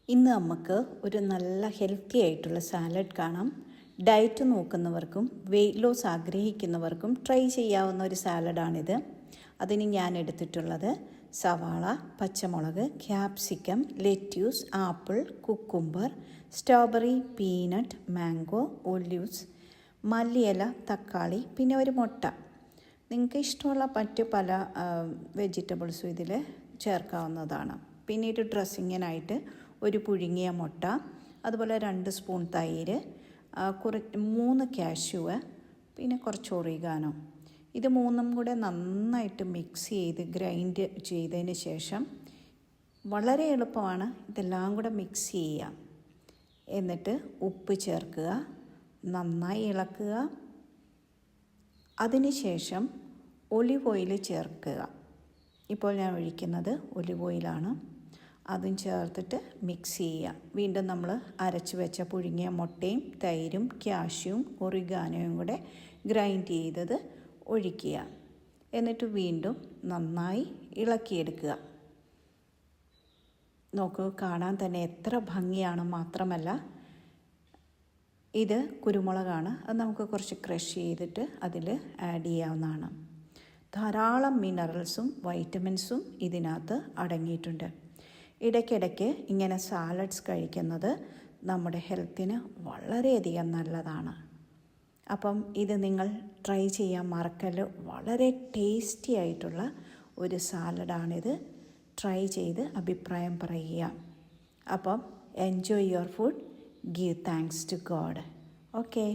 ഇന്ന് നമുക്ക് ഒരു നല്ല ഹെൽത്തി ആയിട്ടുള്ള സാലഡ് കാണാം. ഡയറ്റ് നോക്കുന്നവർക്കും വെയിറ്റ് ലോസ് ആഗ്രഹിക്കുന്നവർക്കും ട്രൈ ചെയ്യാവുന്ന ഒരു സാലഡാണിത്. അതിന് ഞാൻ എടുത്തിട്ടുള്ളത് സവാള, പച്ചമുളക്, capsicum, lettuce, apple, cucumber, strawberry, peanut, mango, olives, മല്ലിയില, തക്കാളി, പിന്നെ ഒരു മുട്ട. നിങ്ങൾക്ക് ഇഷ്ടമുള്ള മറ്റ് പല വെജിറ്റബിൾസും ഇതിൽ ചേർക്കാവുന്നതാണ്. പിന്നീട് ഡ്രസ്സിങ്ങിനായിട്ട് ഒരു പുഴുങ്ങിയ മുട്ട, അതുപോലെ 2 സ്പൂൺ തൈര്, 3 കാഷ്യൂവ്, പിന്നെ കുറച്ച് ഒറിഗാനോ. ഇത് മൂന്നും കൂടെ നന്നായിട്ട് മിക്സ് ചെയ്ത് ഗ്രൈൻഡ് ചെയ്തതിന് ശേഷം വളരെ എളുപ്പമാണ്. ഇതെല്ലാം കൂടെ മിക്സ് ചെയ്യുക. എന്നിട്ട് ഉപ്പ് ചേർക്കുക, നന്നായി ഇളക്കുക. അതിനുശേഷം ഒലിവ് ഓയിൽ ചേർക്കുക. ഇപ്പോൾ ഞാൻ ഒഴിക്കുന്നത് ഒലിവ് ഓയിലാണ്. അതും ചേർത്തിട്ട് മിക്സ് ചെയ്യുക. വീണ്ടും നമ്മൾ അരച്ച് വെച്ച പുഴുങ്ങിയ മുട്ടയും തൈരും കാഷ്യൂവും ഒറിഗാനോയും കൂടെ ഗ്രൈൻഡ് ചെയ്തത് ഒഴിക്കുക. എന്നിട്ട് വീണ്ടും നന്നായി ഇളക്കിയെടുക്കുക. നോക്കൂ, കാണാൻ തന്നെ എത്ര ഭംഗിയാണ്. മാത്രമല്ല ഇത് കുരുമുളകാണ്. അത് നമുക്ക് കുറച്ച് ക്രഷ് ചെയ്തിട്ട് അതിൽ ആഡ് ചെയ്യാവുന്നതാണ്. ധാരാളം മിനറൽസും വൈറ്റമിൻസും ഇതിനകത്ത് അടങ്ങിയിട്ടുണ്ട്. ഇടയ്ക്കിടയ്ക്ക് ഇങ്ങനെ സാലഡ്സ് കഴിക്കുന്നത് നമ്മുടെ ഹെൽത്തിന് വളരെയധികം നല്ലതാണ്. അപ്പം ഇത് നിങ്ങൾ ട്രൈ ചെയ്യാൻ മറക്കല്ലോ. വളരെ ടേസ്റ്റി ആയിട്ടുള്ള ഒരു സാലഡാണിത്. ട്രൈ ചെയ്ത് അഭിപ്രായം പറയുക. അപ്പം enjoy your food, give thanks to God. Okay.